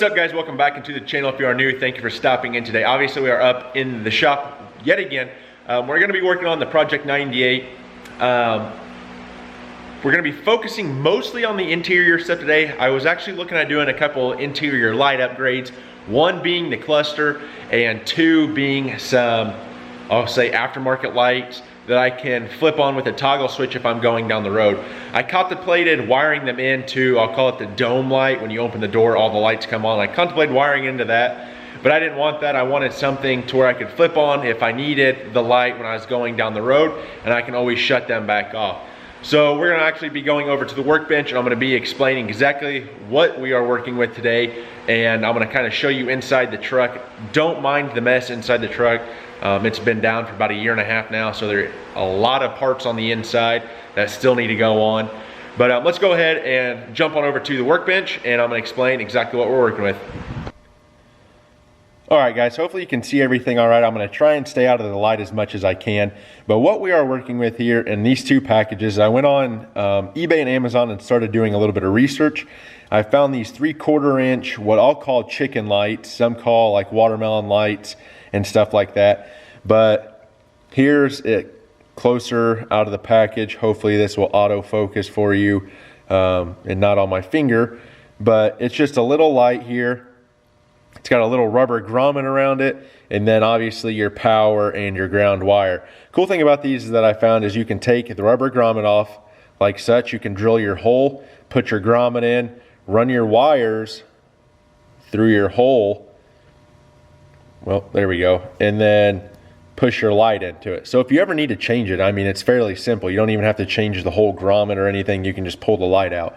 What's up, guys? Welcome back into the channel. If you are new, thank you for stopping in today. Obviously, we are up in the shop yet again. We're going to be working on the Project 98. We're going to be focusing mostly on the interior stuff today. I was actually looking at doing a couple interior light upgrades. One being the cluster, and two being some, I'll say, aftermarket lights that I can flip on with a toggle switch if I'm going down the road. I contemplated wiring them into, I'll call it the dome light. When you open the door, all the lights come on. I contemplated wiring into that, but I didn't want that. I wanted something to where I could flip on if I needed the light when I was going down the road, and I can always shut them back off. So we're gonna actually be going over to the workbench, and I'm gonna be explaining exactly what we are working with today, and I'm gonna kind of show you inside the truck. Don't mind the mess inside the truck. It's been down for about a year and a half now, so there are a lot of parts on the inside that still need to go on. But let's go ahead and jump on over to the workbench, and I'm gonna explain exactly what we're working with. All right, guys, hopefully you can see everything all right. I'm gonna try and stay out of the light as much as I can. But what we are working with here in these two packages, I went on eBay and Amazon and started doing a little bit of research. I found these 3/4 inch, what I'll call chicken lights, some call like watermelon lights and stuff like that. But here's it closer out of the package. Hopefully this will autofocus for you and not on my finger. But it's just a little light here. It's got a little rubber grommet around it, and then obviously your power and your ground wire. Cool thing about these that I found is you can take the rubber grommet off like such. You can drill your hole, put your grommet in, run your wires through your hole. Well, there we go. And then push your light into it. So if you ever need to change it, I mean, it's fairly simple. You don't even have to change the whole grommet or anything. You can just pull the light out.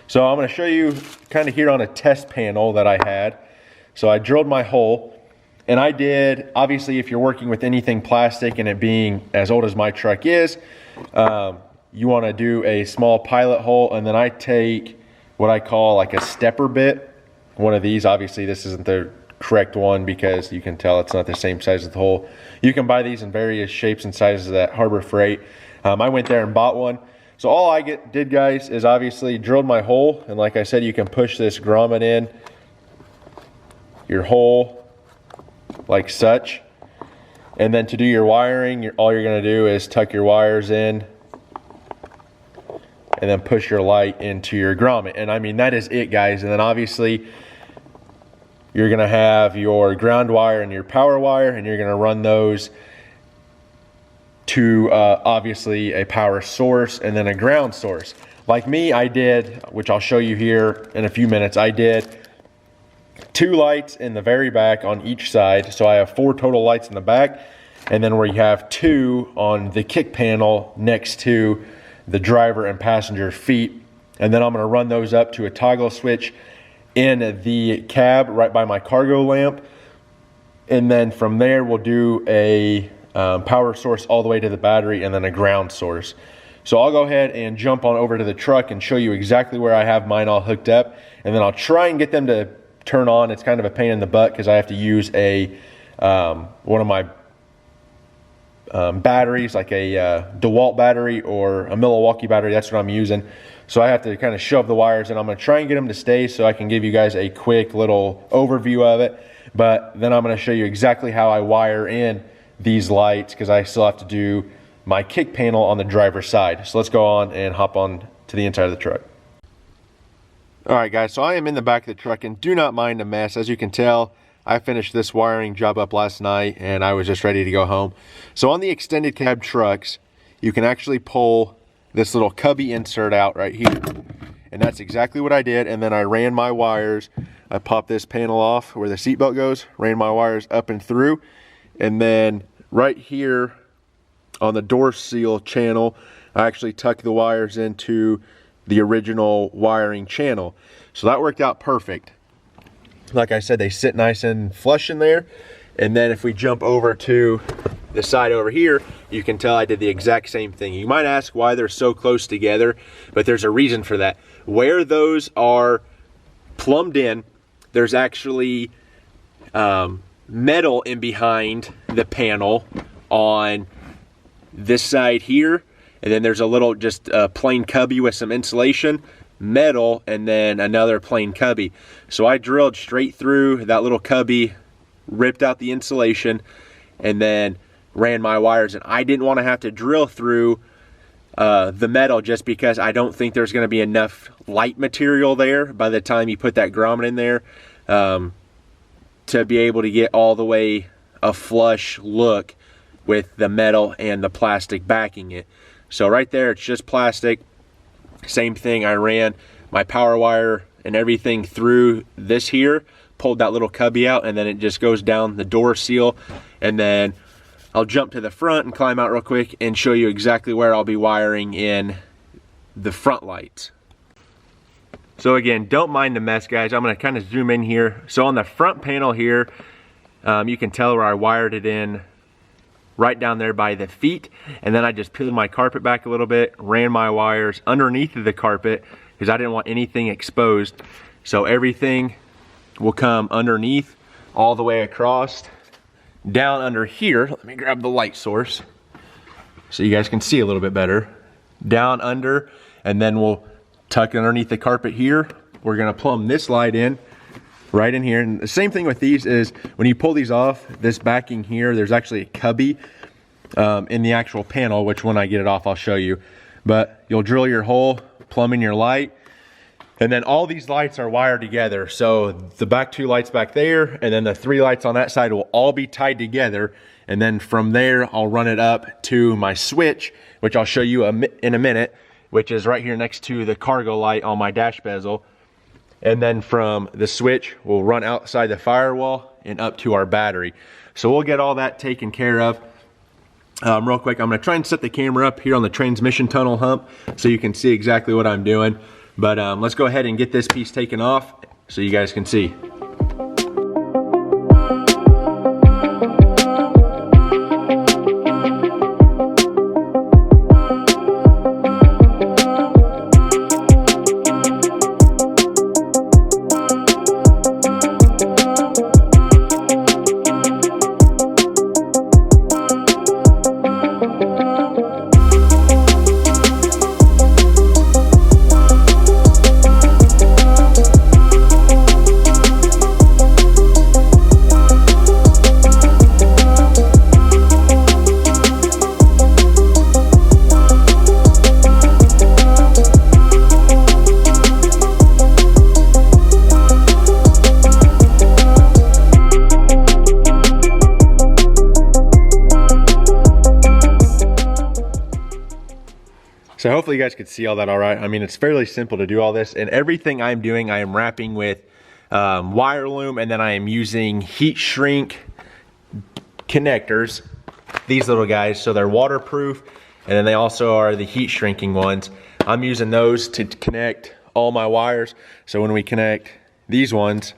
So I'm going to show you kind of here on a test panel that I had. So I drilled my hole, and I did, obviously if you're working with anything plastic and it being as old as my truck is, you want to do a small pilot hole, and then I take what I call like a stepper bit. One of these, obviously this isn't the correct one because you can tell it's not the same size as the hole. You can buy these in various shapes and sizes at Harbor Freight. I went there and bought one. So all I did, guys, is obviously drilled my hole, and like I said, you can push this grommet in your hole like such, and then to do your wiring, all you're going to do is tuck your wires in and then push your light into your grommet. And I mean, that is it, guys. And then obviously you're going to have your ground wire and your power wire, and you're going to run those to obviously a power source and then a ground source. Like me, I did, which I'll show you here in a few minutes, I did 2 lights in the very back on each side. So I have 4 total lights in the back, and then where you have 2 on the kick panel next to the driver and passenger feet. And then I'm going to run those up to a toggle switch in the cab right by my cargo lamp, and then from there we'll do a power source all the way to the battery, and then a ground source. So I'll go ahead and jump on over to the truck and show you exactly where I have mine all hooked up, and then I'll try and get them to turn on. It's kind of a pain in the butt because I have to use a one of my batteries, like a DeWalt battery or a Milwaukee battery. That's what I'm using. So I have to kind of shove the wires in. I'm going to try and get them to stay so I can give you guys a quick little overview of it. But then I'm going to show you exactly how I wire in these lights, because I still have to do my kick panel on the driver's side. So let's go on and hop on to the inside of the truck. All right, guys, so I am in the back of the truck, and do not mind the mess. As you can tell, I finished this wiring job up last night, and I was just ready to go home. So on the extended cab trucks, you can actually pull this little cubby insert out right here. And that's exactly what I did. And then I ran my wires. I popped this panel off where the seatbelt goes, ran my wires up and through. And then right here on the door seal channel, I actually tucked the wires into the original wiring channel. So that worked out perfect. Like I said, they sit nice and flush in there. And then if we jump over to the side over here, you can tell I did the exact same thing. You might ask why they're so close together, but there's a reason for that. Where those are plumbed in, there's actually metal in behind the panel on this side here, and then there's a little just plain cubby with some insulation. metal and then another plain cubby. So I drilled straight through that little cubby, ripped out the insulation, and then ran my wires. And I didn't want to have to drill through the metal just because I don't think there's going to be enough light material there by the time you put that grommet in there to be able to get all the way a flush look with the metal and the plastic backing it. So right there, it's just plastic. Same thing, I ran my power wire and everything through this here, pulled that little cubby out, and then it just goes down the door seal. And then I'll jump to the front and climb out real quick and show you exactly where I'll be wiring in the front lights. So again, don't mind the mess, guys. I'm gonna kind of zoom in here. So on the front panel here, you can tell where I wired it in right down there by the feet, and then I just peeled my carpet back a little bit, ran my wires underneath of the carpet because I didn't want anything exposed. So everything will come underneath all the way across down under here. Let me grab the light source so you guys can see a little bit better. Down under, and then we'll tuck underneath the carpet here. We're gonna plumb this light in right in here. And the same thing with these is when you pull these off, this backing here, there's actually a cubby in the actual panel, which when I get it off, I'll show you. But you'll drill your hole, plumb in your light, and then all these lights are wired together. So the back two lights back there, and then the three lights on that side will all be tied together. And then from there, I'll run it up to my switch, which I'll show you in a minute, which is right here next to the cargo light on my dash bezel. And then from the switch, we'll run outside the firewall and up to our battery. So we'll get all that taken care of. Real quick, I'm gonna try and set the camera up here on the transmission tunnel hump so you can see exactly what I'm doing. But let's go ahead and get this piece taken off so you guys can see. So hopefully you guys could see all that all right. I mean, it's fairly simple to do all this, and everything I'm doing, I am wrapping with wire loom, and then I am using heat shrink connectors, these little guys, so they're waterproof, and then they also are the heat shrinking ones. I'm using those to connect all my wires. So when we connect these ones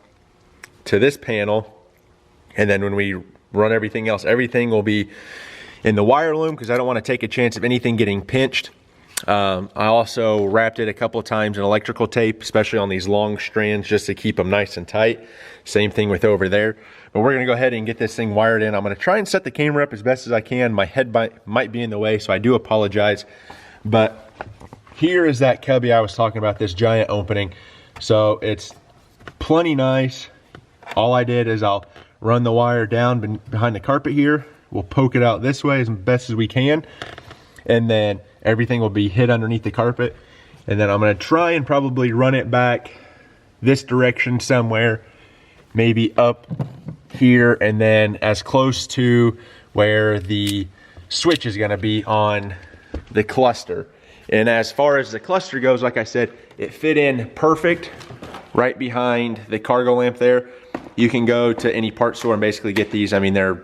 to this panel, and then when we run everything else, everything will be in the wire loom because I don't want to take a chance of anything getting pinched. I also wrapped it a couple of times in electrical tape, especially on these long strands, just to keep them nice and tight. Same thing with over there. But we're gonna go ahead and get this thing wired in. I'm gonna try and set the camera up as best as I can. My head might be in the way, so I do apologize. But here is that cubby I was talking about, this giant opening. So it's plenty nice. All I did is I'll run the wire down behind the carpet here. We'll poke it out this way as best as we can. And then everything will be hid underneath the carpet. And then I'm gonna try and probably run it back this direction somewhere, maybe up here, and then as close to where the switch is gonna be on the cluster. And as far as the cluster goes, like I said, it fit in perfect right behind the cargo lamp there. You can go to any part store and basically get these. I mean, they're,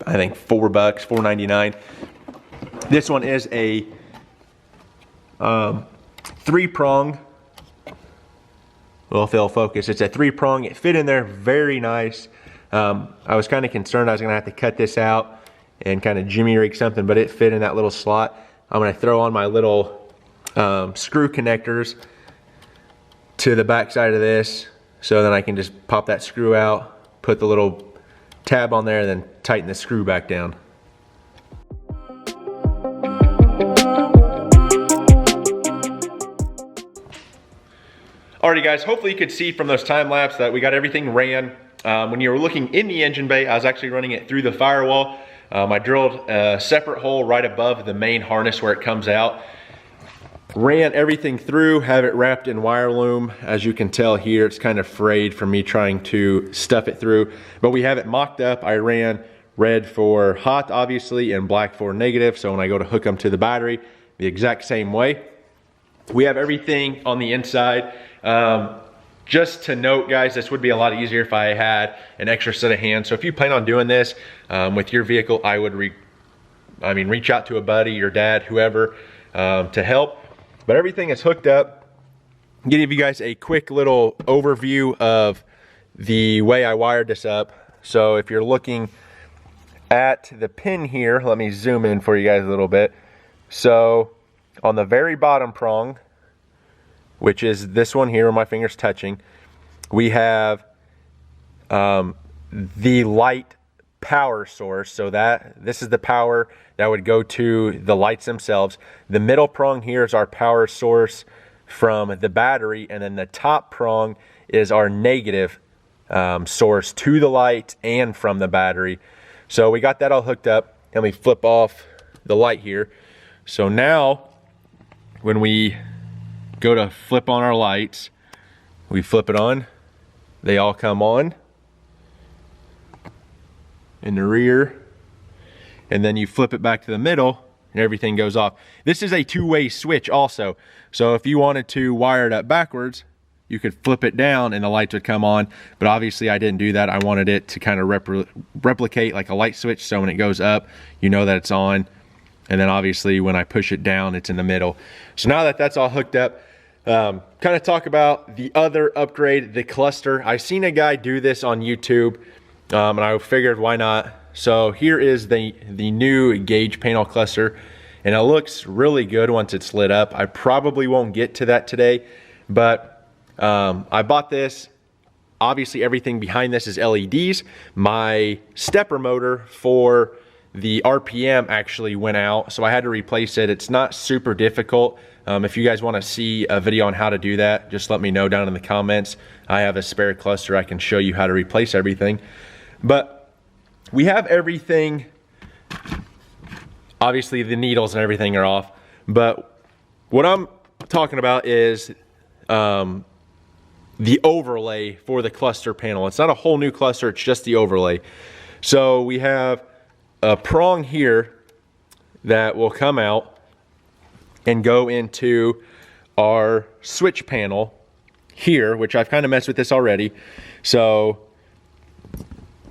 I think, $4, $4.99. This one is a 3-prong. Well, if it'll focus, it's a 3-prong. It fit in there very nice. I was kind of concerned I was gonna have to cut this out and kind of jimmy rig something, but it fit in that little slot. I'm gonna throw on my little screw connectors to the back side of this, so then I can just pop that screw out, put the little tab on there, and then tighten the screw back down. Alrighty guys, hopefully you could see from those time lapse that we got everything ran. When you were looking in the engine bay, I was actually running it through the firewall. I drilled a separate hole right above the main harness where it comes out. Ran everything through, have it wrapped in wire loom. As you can tell here, it's kind of frayed from me trying to stuff it through, but we have it mocked up. I ran red for hot, obviously, and black for negative, so when I go to hook them to the battery, the exact same way. We have everything on the inside. Just to note, guys, this would be a lot easier if I had an extra set of hands. So if you plan on doing this with your vehicle, I would reach out to a buddy, your dad, whoever, to help. But everything is hooked up. I'm gonna give you guys a quick little overview of the way I wired this up. So if you're looking at the pin here, let me zoom in for you guys a little bit. So on the very bottom prong, which is this one here where my finger's touching, we have the light power source. So this is the power that would go to the lights themselves. The middle prong here is our power source from the battery, and then the top prong is our negative source to the light and from the battery. So we got that all hooked up, and we flip off the light here. So now when we go to flip on our lights, we flip it on, they all come on in the rear, and then you flip it back to the middle and everything goes off. This is a two-way switch also, so if you wanted to wire it up backwards, you could flip it down and the lights would come on, but obviously I didn't do that. I wanted it to kind of replicate like a light switch, so when it goes up, you know that it's on, and then obviously when I push it down, it's in the middle. So now that that's all hooked up, kind of talk about the other upgrade, the cluster. I've seen a guy do this on YouTube, and I figured why not. So here is the new gauge panel cluster, and it looks really good once it's lit up. I probably won't get to that today, but I bought this. Obviously everything behind this is LEDs. My stepper motor for the RPM actually went out, so I had to replace it. It's not super difficult. If you guys want to see a video on how to do that, just let me know down in the comments. I have a spare cluster. I can show you how to replace everything. But we have everything. Obviously the needles and everything are off, but what I'm talking about is the overlay for the cluster panel. It's not a whole new cluster, it's just the overlay. So we have a prong here that will come out and go into our switch panel here, which I've kind of messed with this already. So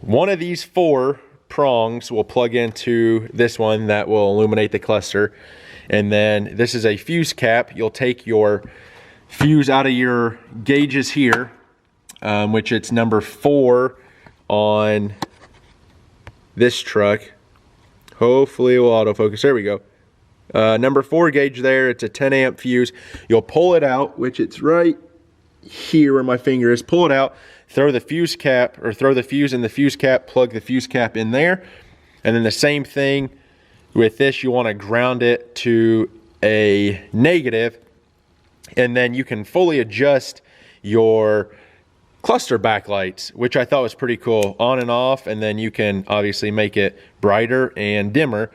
one of these 4 prongs will plug into this one that will illuminate the cluster, and then this is a fuse cap. You'll take your fuse out of your gauges here, which it's number 4 on this truck. Hopefully it will autofocus. There we go. Number 4 gauge there. It's a 10 amp fuse. You'll pull it out, which it's right here where my finger is. Pull it out, throw the fuse cap, or throw the fuse in the fuse cap, plug the fuse cap in there, and then the same thing with this. You want to ground it to a negative, and then you can fully adjust your cluster backlights, which I thought was pretty cool, on and off, and then you can obviously make it brighter and dimmer.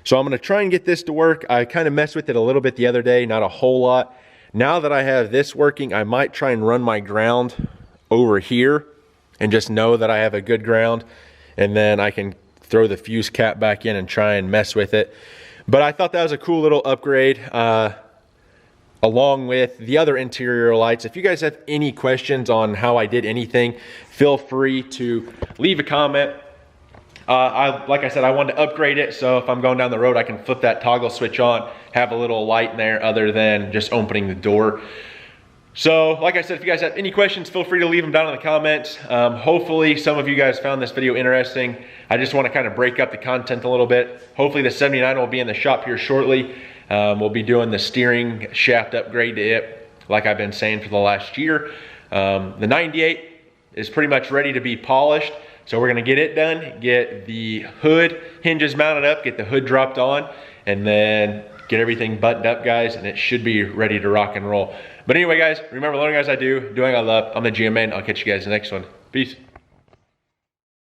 So I'm going to try and get this to work. I kind of messed with it a little bit the other day, not a whole lot. Now that I have this working, I might try and run my ground over here and just know that I have a good ground, and then I can throw the fuse cap back in and try and mess with it. But I thought that was a cool little upgrade, along with the other interior lights. If you guys have any questions on how I did anything, feel free to leave a comment. Like I said, I wanted to upgrade it, so if I'm going down the road, I can flip that toggle switch on, have a little light in there other than just opening the door. So, like I said, if you guys have any questions, feel free to leave them down in the comments. Hopefully, some of you guys found this video interesting. I just want to kind of break up the content a little bit. Hopefully, the 79 will be in the shop here shortly. We'll be doing the steering shaft upgrade to it, like I've been saying for the last year. The 98 is pretty much ready to be polished. So we're gonna get it done, get the hood hinges mounted up, get the hood dropped on, and then get everything buttoned up, guys, and it should be ready to rock and roll. But anyway, guys, remember, learning as I do, doing I love. I'm the GM man. I'll catch you guys in the next one. Peace.